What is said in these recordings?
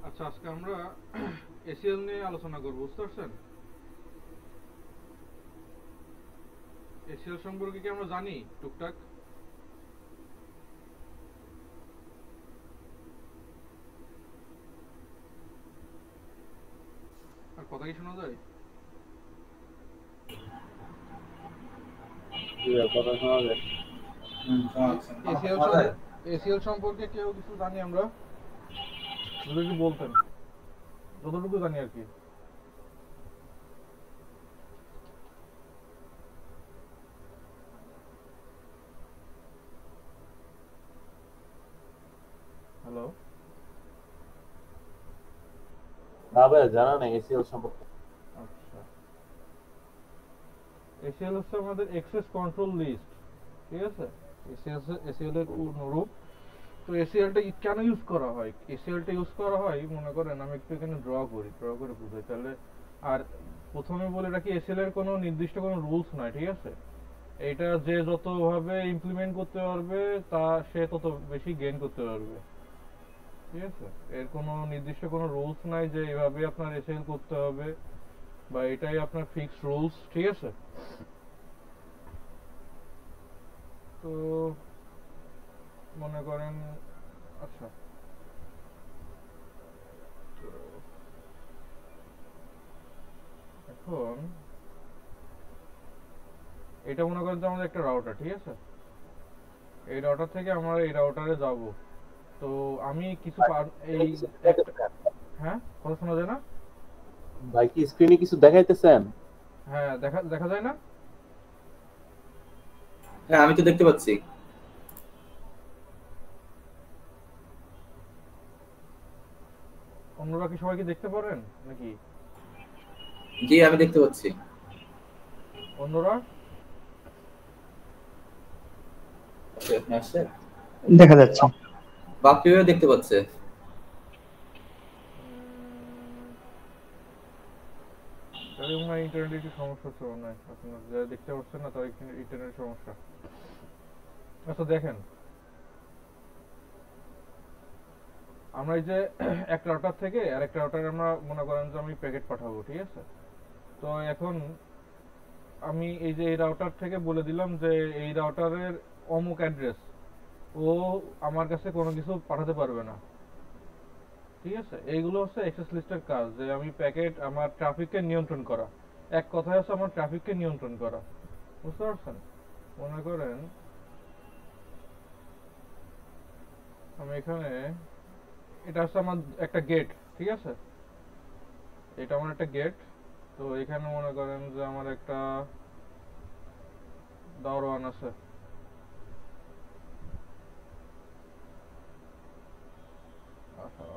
আচ্ছা, আজকে আমরা এসিএল নিয়ে আলোচনা করব, বুঝতে পারছেন? এসিএল সম্পর্কে কি আমরা জানি টুকটাক? আর কথা কি শোনা যায়? জি ভাই, কথা শোনা যায়। শোনা যাচ্ছে। আমার কথা এসিএল শোনা যায়? এসিএল সম্পর্কে কেউ কিছু জানি আমরা? যদি একটু বলতেন, যতটুকু জানি আর কি। হ্যালো। না ভাই, জানা নেই এসিএল সম্পর্কে। আচ্ছা, এসিএল হচ্ছে আমাদের এক্সেস কন্ট্রোল লিস্ট, ঠিক আছে? এসিএল এর পূর্ণরূপ। তো এসিএলটা কেন ইউজ করা হয়? এসিএলটা ইউজ করা হয়, মনে করেন আমি একটু এখানে ড্র করে বুঝাই তাহলে। আর প্রথমে বলে রাখি, এসিএল এর কোনো নির্দিষ্ট কোনো রুলস নাই, ঠিক আছে? এইটা যে যতভাবে ইমপ্লিমেন্ট করতে পারবে, সে তত বেশি গেইন করতে পারবে, ঠিক আছে? এর কোনো নির্দিষ্ট কোনো রুলস নাই যে এভাবে আপনার এসিএল করতে হবে বা এটাই আপনার ফিক্স রুলস, ঠিক আছে? তো মনে করেন, আচ্ছা, তো এখন এটা মনে করেন যে আমাদের একটা রাউটার, ঠিক আছে? এই রাউটার থেকে আমরা এই রাউটারে যাব। তো আমি কিছু স্ক্রিনে এই কিছু একটা, দেখাইতেছেন? হ্যাঁ, কথা শোনা যায় না? ভাই কি স্ক্রিনে কিছু দেখাইতেছেন? হ্যাঁ, দেখা দেখা যায় না? হ্যাঁ, আমি তো দেখতে পাচ্ছি। অন্যরা কি সবাই কি দেখতে পারেন নাকি? জি, আমি দেখতে পাচ্ছি। অন্যরা? আচ্ছা, আপনি আসছেন? দেখা যাচ্ছে। বাপ্পিও দেখতে পাচ্ছে। উম, তাহলে মনে হয় ইন্টারনেটে একটু সমস্যা হচ্ছে, মনে হয় আপনার যারা দেখতে পাচ্ছেন না তার ইন্টারনেট সমস্যা। আচ্ছা, দেখেন, আমরা এই যে একটা রাউটার থেকে আরেকটা রাউটারে আমরা মনে করেন যে আমি প্যাকেট পাঠাবো, ঠিক আছে? তো এখন আমি এই যে এই রাউটার থেকে বলে দিলাম যে এই রাউটারের অমুক অ্যাড্রেস, ও আমার কাছে কোনো কিছু পাঠাতে পারবে না, ঠিক আছে? এইগুলো হচ্ছে অ্যাক্সেস লিস্টের কাজ, যে আমি প্যাকেট আমার ট্রাফিককে নিয়ন্ত্রণ করা। এক কথায় হচ্ছে আমার ট্রাফিককে নিয়ন্ত্রণ করা, বুঝতে পারছেন? মনে করেন আমি এখানে, এটা হচ্ছে আমার একটা গেট, ঠিক আছে? এটা আমার একটা গেট। তো এখানে মনে করেন যে আমার একটা দারোয়ান আছে। আহা,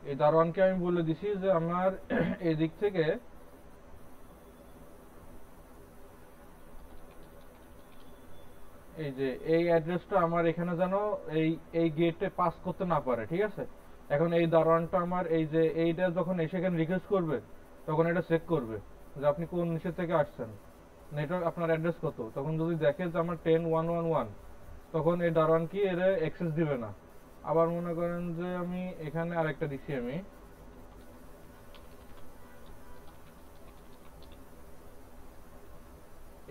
এই দারোয়ানকে আমি বলে দিছি যে আমার এই দিক থেকে এই যে এই অ্যাড্রেসটা আমার এখানে যেন এই এই গেটে পাস করতে না পারে, ঠিক আছে? এখন এই দারোয়ানটা আমার এই যে এইটা যখন এসে এখানে রিকোয়েস্ট করবে, তখন এটা চেক করবে যে আপনি কোন নিচে থেকে আসছেন, নেটওয়ার্ক আপনার অ্যাড্রেস কত। তখন যদি দেখে যে আমার 10111, তখন এই দারোয়ান কি এর অ্যাক্সেস দিবে না। আবার মনে করেন যে আমি এখানে আরেকটা দিছি, আমি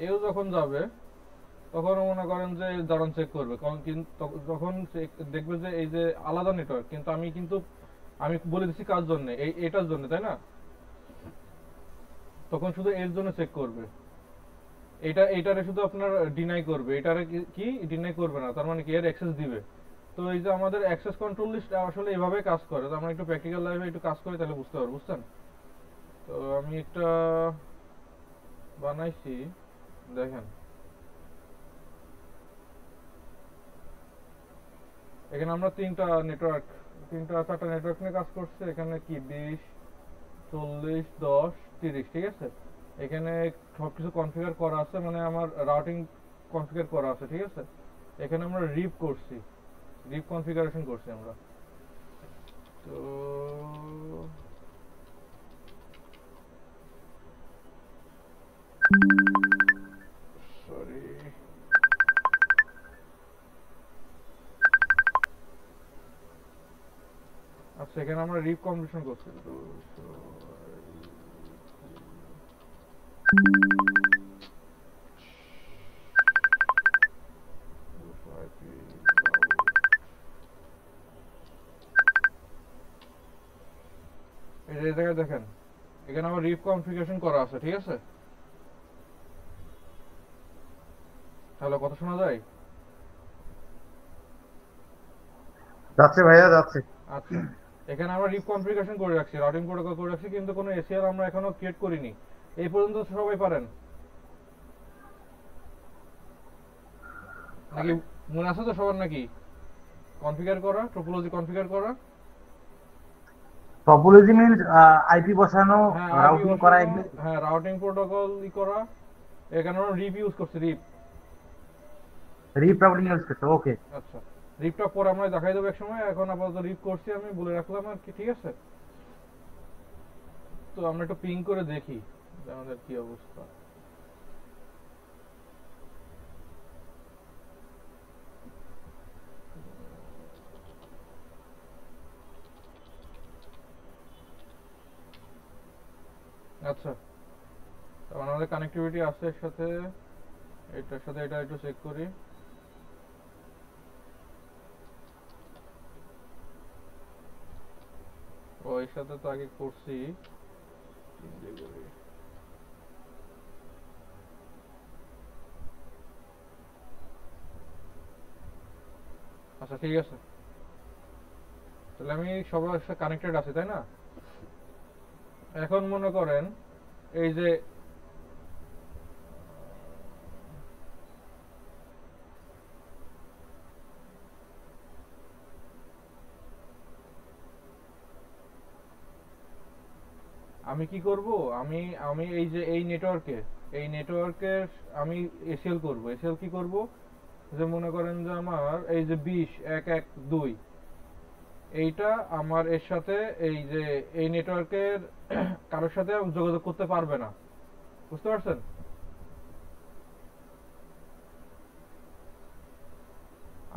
এও যখন যাবে, তখন মনে করেন যে দারুণ চেক করবে, কারণ যখন দেখবে যে এই যে আলাদা নেটওয়ার্ক, কিন্তু আমি বলে দিচ্ছি কার জন্য, এটার জন্য, তাই না? তখন শুধু এর জন্য চেক করবে। এটারে শুধু আপনার ডিনাই করবে, এটারে কি ডিনাই করবে না, তার মানে কি এর অ্যাক্সেস দিবে। তো এই যে আমাদের অ্যাক্সেস কন্ট্রোল লিস্ট আসলে এভাবে কাজ করে। তো আমরা একটু প্র্যাকটিক্যাল লাইফে একটু কাজ করি, তাহলে বুঝতে পারবো, বুঝছেন? তো আমি একটা বানাইছি, দেখেন। এখানে আমরা তিনটা চারটা নেটওয়ার্ক নিয়ে কাজ করছি। এখানে কি 20, 40, 10, 30, ঠিক আছে? এখানে সবকিছু কনফিগার করা আছে, মানে আমার রাউটিং কনফিগার করা আছে, ঠিক আছে? এখানে আমরা রিপ কনফিগারেশন করছি আমরা। তো সরি, সেখানে আমরা রিপ কম্পিটিশন করছি তো এই জায়গায় দেখেন এখানে আমার রিপ কনফিগারেশন করা আছে, ঠিক আছে? হ্যালো, কথা শোনা যায়? যাচ্ছে ভাইয়া, যাচ্ছে। আচ্ছা, এখানে আমরা রিপ কনফিগারেশন করে রাখছি, রাউটিং প্রোটোকল করে রাখছি, কিন্তু কোনো এসিএল আমরা এখনো ক্রিয়েট করিনি। এই পর্যন্ত সবাই পারেন নাকি? মনে আছে তো সবার নাকি কনফিগার করা, টপোলজি কনফিগার করা? টপোলজি মিন্স আইপি বসানো, হ্যাঁ, রাউটিং করা, এগুলো। হ্যাঁ, রাউটিং প্রোটোকল করা। এখানে আমরা রিপ ইউজ করছি, রিপ। রিপ রাউটিং ইউজ করতে, ওকে। আচ্ছা, রিপটা পরে আমরা দেখাই দেবো এক সময়, এখন আপাতত রিপ করছি আমি, বলে রাখলাম আর কি, ঠিক আছে? তো আমরা একটু পিং করে দেখি যে আমাদের কি অবস্থা। আচ্ছা, তো আমাদের কানেক্টিভিটি আছে এর সাথে, এটার সাথে এটা একটু চেক করি। ও, এর সাথে তো আগে করছি। আচ্ছা, ঠিক আছে, তাহলে আমি সবার সাথে কানেক্টেড আছি, তাই না? এখন মনে করেন এই যে আমি কি করব, আমি আমি এই যে এই নেটওয়ার্কের আমি এসএল করব। এসএল কি করব, যে মনে করেন যে আমার এই যে 20.1.1.2 এইটা আমার এর সাথে এই যে এই নেটওয়ার্কের কারোর সাথে যোগাযোগ করতে পারবে না, বুঝতে পারছেন?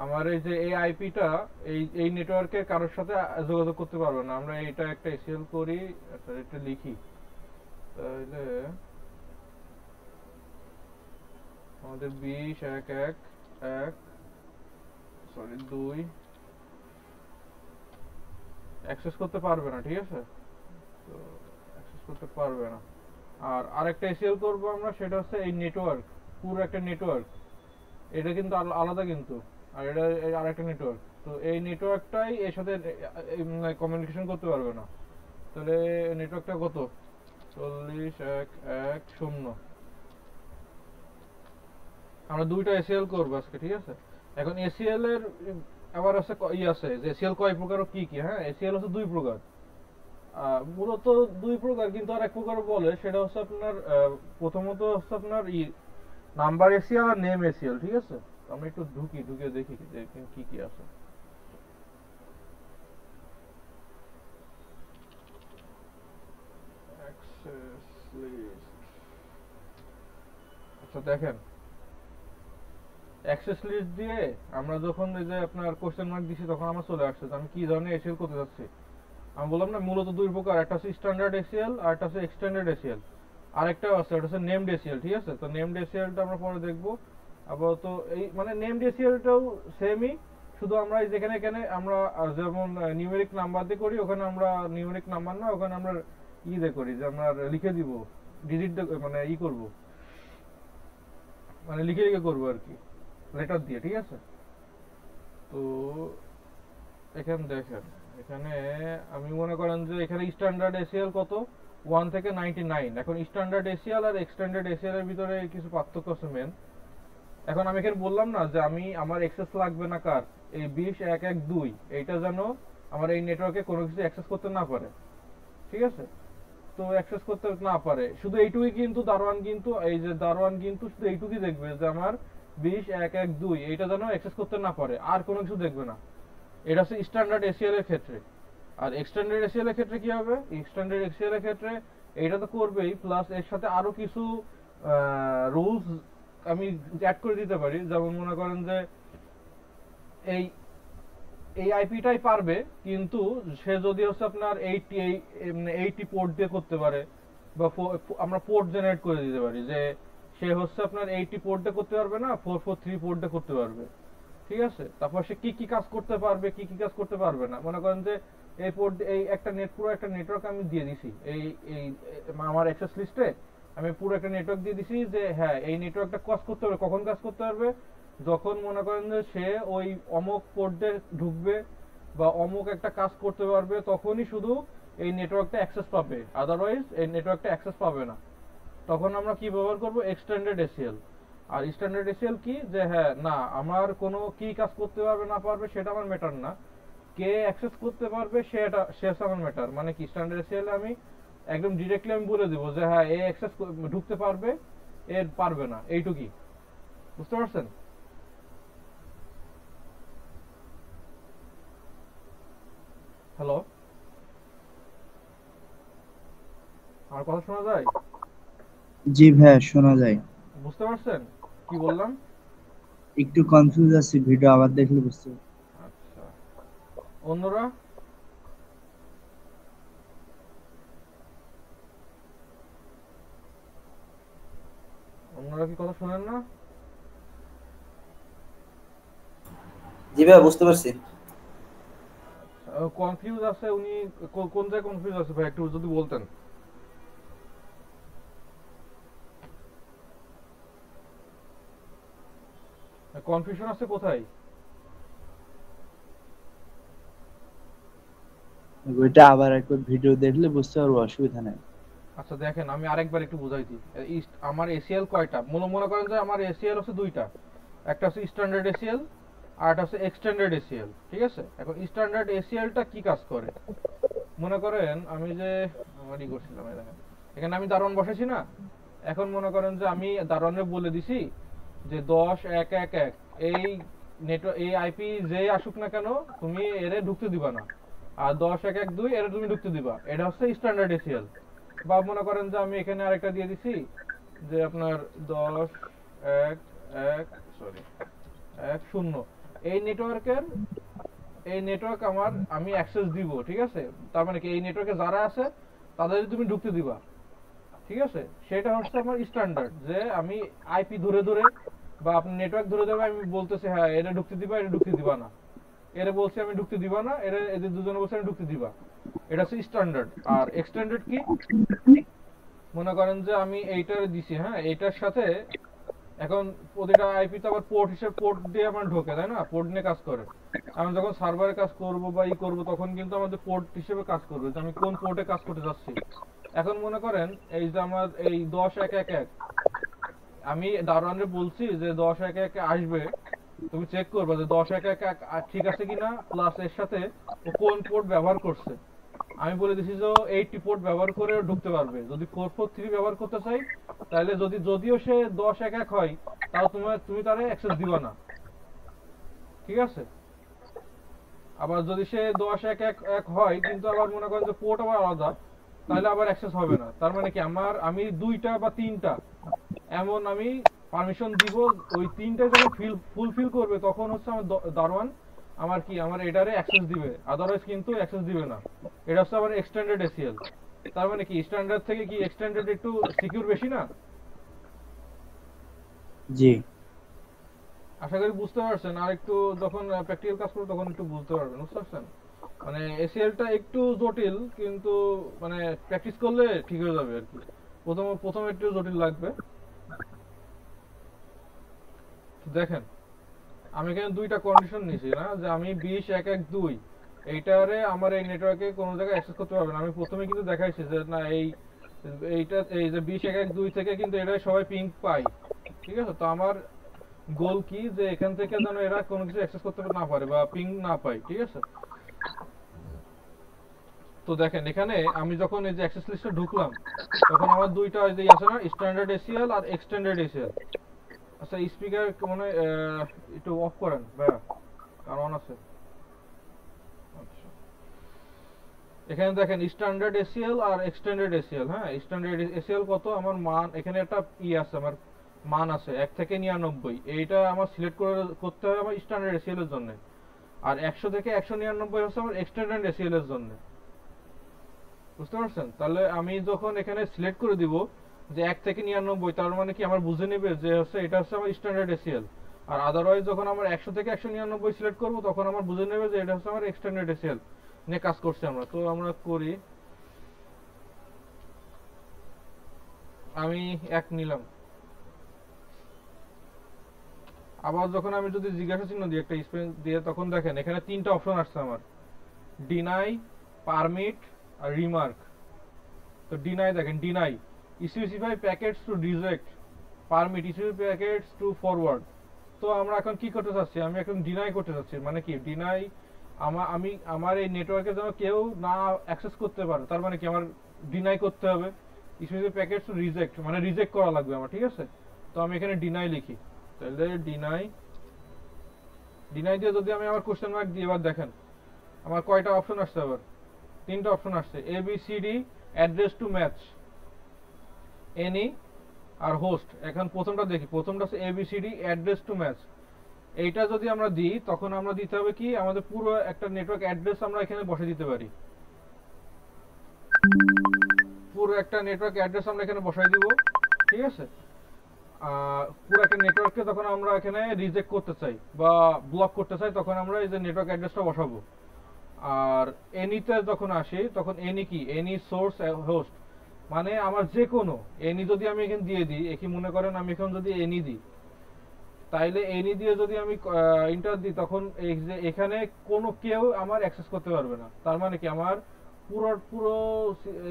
আমার এই যে এই আইপিটা এই নেটওয়ার্কের কারোর সাথে যোগাযোগ করতে পারবে না। আমরা এটা একটা এসএল করি, আচ্ছা এটা লিখি, তাহলে আমাদের 20.1.1.2 অ্যাক্সেস করতে পারবে না, ঠিক আছে? তো অ্যাক্সেস করতে পারবে না। আর আরেকটা এসএল করব আমরা, সেটা হচ্ছে এই নেটওয়ার্ক, পুরো একটা নেটওয়ার্ক, এটা কিন্তু আলাদা কিন্তু, আর এটা আরেকটা নেটওয়ার্ক। তো এই নেটওয়ার্কটাই এর সাথে কমিউনিকেশন করতে পারবে না। তাহলে নেটওয়ার্কটা কত? 40.1.1.0। আমরা দুইটা এসিএল করব আজকে, ঠিক আছে? এখন এসিএল এর আবার আছে আছে যে এসিএল কয় প্রকার ও কি কি। হ্যাঁ, এসিএল হচ্ছে দুই প্রকার, মূলত দুই প্রকার, কিন্তু আর এক প্রকার বলে, সেটা হচ্ছে আপনার প্রথমত হচ্ছে আপনার নাম্বার এসিএল আর নেম এসিএল, ঠিক আছে? আমরা একটু ঢুকে দেখি যে কি কি আছে। আচ্ছা, দেখেন অ্যাক্সেস লিস্ট দিয়ে আমরা যখন এই যে আপনার কোশ্চেন মার্ক দিছি, তখন আমার চলে আসছে আমি কি ধরনের এসিএল করতে যাচ্ছি। আমি বললাম না, মূলত দুই প্রকার, একটা হচ্ছে স্ট্যান্ডার্ড এসিএল আর একটা হচ্ছে এক্সটেন্ডেড এসিএল। আরেকটাও আছে, ওটা হচ্ছে নেমড এসিএল, ঠিক আছে? তো নেমড এসিএলটা আমরা পরে দেখবো। আপাতত এই মানে নেমড এসিএলটাও সেমই, শুধু আমরা যেখানে এখানে আমরা যেমন নিউমেরিক নাম্বার দিয়ে করি, ওখানে আমরা নিউমেরিক নাম্বার না, ওখানে আমরা দিয়ে করি, যে আমরা লিখে দিব ডিজিট, মানে করব, মানে লিখে করবো আর কি, লেটার দিয়ে, ঠিক আছে? তো এখানে দেখেন, এখানে আমি মনে করেন যে এখানে স্ট্যান্ডার্ড এসিএল কত, 1 থেকে 99। এখন স্ট্যান্ডার্ড এসিএল আর এক্সটেন্ডেড এসিএল এর ভিতরে কিছু পার্থক্য আছে মেন। এখন আমি এখানে বললাম না যে আমার অ্যাক্সেস লাগবে না কার, এই 20.1.1.2 এইটা যেন আমার এই নেটওয়ার্কে কোনো কিছু অ্যাক্সেস করতে না পারে, ঠিক আছে? তো অ্যাক্সেস করতে না পারে শুধু এইটুকুই, কিন্তু দারোয়ান কিন্তু এই যে দারোয়ান কিন্তু শুধু এইটুকুই দেখবে, যে আমার 20.1.1.2 এইটা যেন অ্যাক্সেস করতে না পারে, আর কোনো কিছু দেখবে না। এটা হচ্ছে স্ট্যান্ডার্ড এসিএল এর ক্ষেত্রে। আর এক্সটেন্ডেড এসিএল এর ক্ষেত্রে কি হবে? এক্সটেন্ডেড এসিএল এর ক্ষেত্রে এইটা তো করবেই, প্লাস এর সাথে আরো কিছু রুলস আমি অ্যাড করে দিতে পারি। যেমন মনে করেন যে এই এই আইপিটাই পারবে, কিন্তু সে যদি হচ্ছে আপনার 80 পোর্ট দিয়ে করতে পারে, বা আমরা পোর্ট জেনারেট করে দিতে পারি যে সে হচ্ছে আপনার 80 পোর্ট দিয়ে করতে পারবে না, 443 পোর্ট দিয়ে করতে পারবে। ঠিক আছে, তারপর সে কি কি কাজ করতে পারবে, কি কি কাজ করতে পারবে না, মনে করেন যে এই পোর্ট, এই একটা পুরো একটা নেটওয়ার্ক আমি দিয়ে দিছি এই এই আমার অ্যাক্সেস লিস্টে আমি পুরো একটা নেটওয়ার্ক দিয়ে দিছি যে হ্যাঁ এই নেটওয়ার্কটা কাজ করতে পারবে, কখন কাজ করতে পারবে, যখন মনে করেন যে সে ওই অমুক পোর্ট দিয়ে ঢুকবে বা অমুক একটা কাজ করতে পারবে, তখনই শুধু এই নেটওয়ার্কটা অ্যাক্সেস পাবে, আদারওয়াইজ এই নেটওয়ার্কটা অ্যাক্সেস পাবে না। তখন আমরা কি ব্যবহার করব, এক্সটেন্ডেড এসিএল। আর স্ট্যান্ডার্ড এসিএল কি, যে হ্যাঁ না আমার কোনো কি কাজ করতে পারবে না পারবে সেটা আমার ম্যাটার না, কে অ্যাক্সেস করতে পারবে সেটা আমার ম্যাটার। মানে কি, স্ট্যান্ডার্ড এসিএল আমি একদম ডিরেক্টলি আমি বলে দিব যে হ্যাঁ এ অ্যাক্সেস ঢুকতে পারবে, এর পারবে না, এইটুকুই। বুঝতে পারছেন? হ্যালো, আমার কথা শোনা যায়? জি ভাইয়া শোনা যায়। বুঝতে পারছেন কি বললাম? একটু কনফিউজ আছি, ভিডিও আবার দেখলে বুঝতে পারবো। আচ্ছা, অন্যরা? অন্যরা কি কথা শোনেন না? জি ভাইয়া বুঝতে পারছি। কনফিউজ আছে উনি, কোন জায়গায় কনফিউজ আছে ভাই একটু যদি বলতেন। কনফিউশন আছে কোথায়? ওইটা আবার একবার ভিডিও দেখলে বুঝতে পারবো, অসুবিধা নাই। আচ্ছা দেখেন, আমি আরেকবার একটু বুঝাইছি। আমার এসিএল কয়টা, মনে করেন যে আমার এসিএল হচ্ছে দুইটা, একটা হচ্ছে স্ট্যান্ডার্ড এসিএল আর একটা হচ্ছে এক্সটেন্ডেড এসিএল। ঠিক আছে, এখন স্ট্যান্ডার্ড এসিএলটা কি কাজ করে, মনে করেন আমি যে আমার ই করছিলাম, এই দেখেন এখানে আমি দারোয়ান বসেছি না, এখন মনে করেন যে আমি দারোয়ানে বলে দিছি যে 10.1.1.1 এই নেটওয়ার্ক এই আইপি যে আসুক না কেন তুমি এরে ঢুকতে দিবা না, আর 10.1.1.2 এরে তুমি ঢুকতে দিবা। এটা হচ্ছে স্ট্যান্ডার্ড এসিএল। বা মনে করেন যে আমি এখানে আরেকটা দিয়ে দিছি যে আপনার 10.1.1.0 এই নেটওয়ার্কের, এই নেটওয়ার্ক আমি অ্যাক্সেস দিব। ঠিক আছে, তার মানে কি এই নেটওয়ার্কে যারা আছে তাদের তুমি ঢুকতে দিবা। ঠিক আছে, সেটা হচ্ছে আমার স্ট্যান্ডার্ড, যে আমি আইপি ধরে ধরে বা আপনি নেটওয়ার্ক ধরে ধরে আমি বলতেছি হ্যাঁ এটা ঢুকতে দিবা, এটা ঢুকতে দিবা না, এরা বলছে আমি ঢুকতে দিবা না, এদের দুজনে বলছে আমি ঢুকতে দিবা। এটা হচ্ছে স্ট্যান্ডার্ড। আর এক্সটেন্ডেড কি, মনে করেন যে আমি এইটার দিছি, হ্যাঁ এইটার সাথে এখন প্রতিটা আইপি তো আবার পোর্ট হিসেবে পোর্ট দিয়ে আমার ঢোকে, তাই না, পোর্ট নিয়ে কাজ করে। আমি যখন সার্ভারে কাজ করব বা ই করব তখন কিন্তু আমাদের পোর্ট হিসেবে কাজ করবে যে আমি কোন পোর্টে কাজ করতে যাচ্ছি। এখন মনে করেন এই যে আমার এই 10.1.1.1 আমি দারোয়ানরে বলছি যে 10.1.1 আসবে, তুমি চেক করবে যে 10.1.1 ঠিক আছে কিনা, প্লাস এর সাথে ও কোন পোর্ট ব্যবহার করছে। আমি বলে দিছি যে 80 পোর্ট ব্যবহার করে ঢুকতে পারবে। যদি 443 ব্যবহার করতে চাই তাহলে যদিও সে 10.1.1 হয় তাও তুমি তারে অ্যাক্সেস দিবা না। ঠিক আছে, আবার যদি সে 10.1.1 হয় কিন্তু আবার মনে করেন যে পোর্ট আবার আলাদা, তাহলে আবার অ্যাক্সেস হবে না। তার মানে কি আমি দুইটা বা তিনটা এমন আমি পারমিশন দিব, ওই তিনটা যখন ফুলফিল করবে তখন হচ্ছে আমার দারোয়ান আমার এটারে অ্যাক্সেস দিবে, আদারওয়াইজ কিন্তু অ্যাক্সেস দিবে না। এটা হচ্ছে আবার এক্সটেন্ডেড এসিএল। তার মানে কি স্ট্যান্ডার্ড থেকে কি এক্সটেন্ডেড একটু সিকিউর বেশি না? জি আশা করি বুঝতে পারছেন। আর একটু যখন প্র্যাকটিক্যাল কাজ করবে তখন একটু বুঝতে পারবেন। বুঝতে পারছেন, মানে এসিএলটা একটু জটিল, কিন্তু মানে প্র্যাকটিস করলে ঠিক হয়ে যাবে আর কি। প্রথম একটু জটিল লাগবে। দেখেন আমি এখানে দুইটা কন্ডিশন নিছি না, যে আমি 20.1.1.2 এইটারে আমার এই নেটওয়ার্কে কোনো জায়গায় অ্যাক্সেস করতে পারবে না। আমি প্রথমে কিন্তু দেখাইছি যে না এইটা এই যে 20.1.1.2 থেকে কিন্তু এটা সবাই পিং পাই। ঠিক আছে, তো আমার গোল কি, যে এখান থেকে যেন এরা কোনো কিছু অ্যাক্সেস করতে না পারে বা পিং না পায়। ঠিক আছে, তো দেখেন এখানে আমি যখন এই যে অ্যাক্সেস লিস্টে ঢুকলাম তখন আমার দুইটা যে আছে না, স্ট্যান্ডার্ড এসিএল আর এক্সটেন্ডেড এসিএল। আচ্ছা স্পিকার মনে একটু অফ করেন ভাইয়া, কার অন আছে? আচ্ছা, এখানে দেখেন স্ট্যান্ডার্ড এসিএল আর এক্সটেন্ডেড এসিএল। হ্যাঁ, স্ট্যান্ডার্ড এসিএল কত, আমার মান এখানে একটা আছে, আমার মান আছে 1 থেকে 99। এইটা আমার সিলেক্ট করতে হবে আমার স্ট্যান্ডার্ড এসিএল এর জন্য। আর 100 থেকে 199 হচ্ছে আমার এক্সটেন্ডেড এসিএল এর জন্য। বুঝতে পারছেন? তাহলে আমি যখন এখানে সিলেক্ট করে দিব যে 1 থেকে 99, তার মানে কি আমার বুঝে নেবে যে হচ্ছে এটা হচ্ছে আমার স্ট্যান্ডার্ড এসিএল। আর আদারওয়াইজ যখন আমার 100 থেকে 199 সিলেক্ট করব তখন আমার বুঝে নেবে যে এটা হচ্ছে আমার এক্সটেন্ডেড এসিএল নিয়ে কাজ করছি আমরা। তো আমরা করি, আমি 1 নিলাম। আবার যখন আমি যদি জিজ্ঞাসা চিহ্ন দিই একটা স্পেস দিয়ে, তখন দেখেন এখানে 3টা অপশন আসছে আমার, ডিনাই, পারমিট আর রিমার্ক। তো ডিনাই দেখেন, deny specify packets two reject, permit specify packets to forward. তো আমরা এখন কি করতে চাচ্ছি, আমি এখন ডিনাই করতে চাচ্ছি। মানে কি ডিনাই, আমি আমার এই নেটওয়ার্কে যেন কেউ না অ্যাক্সেস করতে পারে, তার মানে কি আমার ডিনাই করতে হবে। স্পেসিফাই প্যাকেটস টু রিজেক্ট মানে রিজেক্ট করা লাগবে আমার, ঠিক আছে? তো আমি এখানে ডিনাই লিখি, তাহলে ডিনাই দিয়ে যদি আমি আবার কোশ্চেন মার্ক দিই, এবার দেখেন আমার কয়টা অপশন আসছে, আবার 3টা অপশন আসছে, ABCD address to match, any or host. এখন প্রথমটা দেখি, প্রথমটা হচ্ছে ABCD অ্যাড্রেস টু ম্যাচ। এইটা যদি আমরা দিই তখন আমরা দিতে হবে কি, আমাদের পুরো একটা নেটওয়ার্ক অ্যাড্রেস আমরা এখানে বসে দিতে পারি। পুরো একটা নেটওয়ার্ক অ্যাড্রেস আমরা এখানে বসাই দিব, ঠিক আছে? পুরো একটা নেটওয়ার্ককে যখন আমরা এখানে রিজেক্ট করতে চাই বা ব্লক করতে চাই তখন আমরা এই যে নেটওয়ার্ক অ্যাড্রেসটা বসাবো। আর এনিতে যখন আসি তখন এনি কি, এনি সোর্স হোস্ট, মানে আমার যে কোনো এনি যদি আমি এখানে দিয়ে দিই, একই মনে করেন আমি এখন যদি এনি দিই, তাইলে এনি দিয়ে যদি আমি ইন্টার দিই তখন এই যে এখানে কোনো কেউ আমার অ্যাক্সেস করতে পারবে না। তার মানে কি আমার পুরো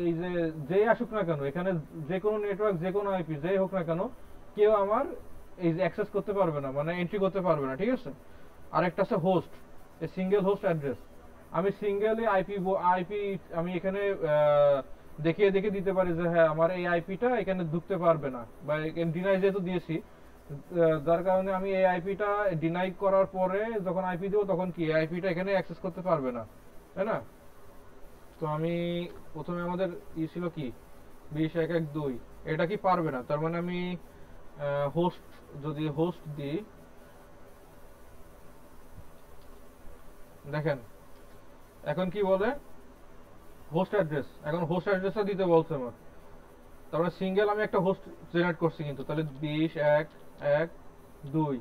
এই যে যেই আসুক না কেন এখানে, যে কোনো নেটওয়ার্ক যে কোনো আইপি যেই হোক না কেন, কেউ আমার এই যে অ্যাক্সেস করতে পারবে না, মানে এন্ট্রি করতে পারবে না, ঠিক আছে? আরেকটা আছে হোস্ট, এই সিঙ্গেল হোস্ট অ্যাড্রেস। আমি সিঙ্গেলি আইপি আমি এখানে দেখিয়ে দিতে পারি যে হ্যাঁ আমার এই আইপিটা এখানে ঢুকতে পারবে না, বা ডিনাই যেহেতু দিয়েছি, যার কারণে আমি এই আইপিটা ডিনাই করার পরে যখন আইপি দেবো তখন কি এই আইপিটা এখানে অ্যাক্সেস করতে পারবে না, তাই না? তো আমি প্রথমে আমাদের ছিল কি 20.1.1.2, এটা কি পারবে না, তার মানে আমি হোস্ট যদি হোস্ট দিই, দেখেন এখন কি বলে হোস্ট অ্যাড্রেস। এখন হোস্ট অ্যাড্রেসটা দিতে বলছে আমার, তারপরে সিঙ্গেল আমি একটা হোস্ট জেনারেট করছি কিন্তু, তাহলে 20.1.1.2।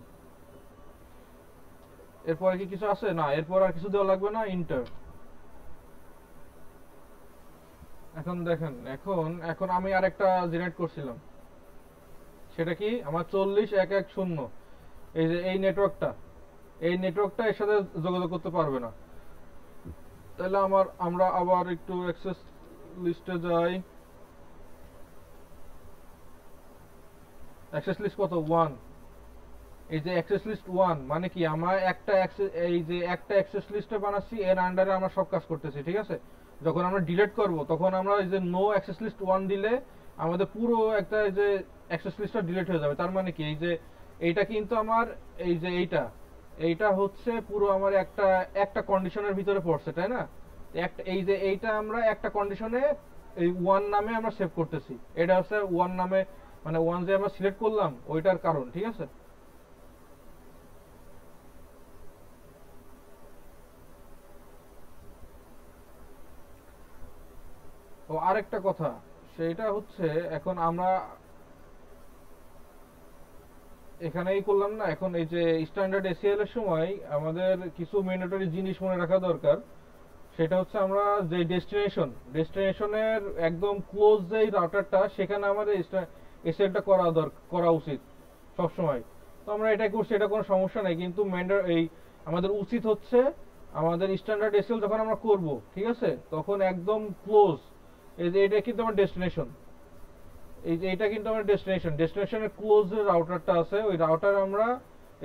এরপরে কি কিছু আছে না, এরপর আর কিছু দেওয়া লাগবে না, ইন্টার। এখন দেখেন এখন আমি আরেকটা জেনারেট করছিলাম, সেটা কি আমার 40.1.1.0। এই যে এই নেটওয়ার্কটা এর সাথে যোগাযোগ করতে পারবে না। তাহলে আমরা আবার একটু অ্যাক্সেস লিস্টে যাই। অ্যাক্সেস লিস্ট কত, 1। এই যে অ্যাক্সেস লিস্ট 1 মানে কি আমার একটা অ্যাক্সেস লিস্টে বানাচ্ছি, এর আন্ডারে আমরা সব কাজ করতেছি, ঠিক আছে? যখন আমরা ডিলিট করব তখন আমরা এই যে নো অ্যাক্সেস লিস্ট 1 দিলে আমাদের পুরো একটা এই যে অ্যাক্সেস লিস্টটা ডিলিট হয়ে যাবে। তার মানে কি এই যে এইটা কিন্তু আমার এই যে এইটা হচ্ছে পুরো আমার একটা কন্ডিশনের ভিতরে পড়ছে, তাই না? এই যে এইটা আমরা একটা কন্ডিশনে এই 1 নামে আমরা সেভ করতেছি, এটা হচ্ছে 1 নামে, মানে 1 যে আমরা সিলেক্ট করলাম ওইটার কারণ, ঠিক আছে? ও আরেকটা কথা, সেটা হচ্ছে এখন আমরা এখানেই করলাম না, এখন এই যে স্ট্যান্ডার্ড এসিএল এর সময় আমাদের কিছু ম্যান্ডেটরি জিনিস মনে রাখা দরকার। সেটা হচ্ছে আমরা যে ডেস্টিনেশনের একদম ক্লোজ যে রাউটারটা, সেখানে আমাদের এসিএলটা করা উচিত সব সময়। তো আমরা এটা করছি, এটা কোনো সমস্যা নাই, কিন্তু আমাদের উচিত হচ্ছে আমাদের স্ট্যান্ডার্ড এসিএল যখন আমরা করব, ঠিক আছে, তখন একদম ক্লোজ, এই যে এটা কিন্তু আমার ডেস্টিনেশন, এই যে এটা কিন্তু আমার ডেস্টিনেশনের ক্লোজ যে রাউটারটা আছে ওই রাউটার আমরা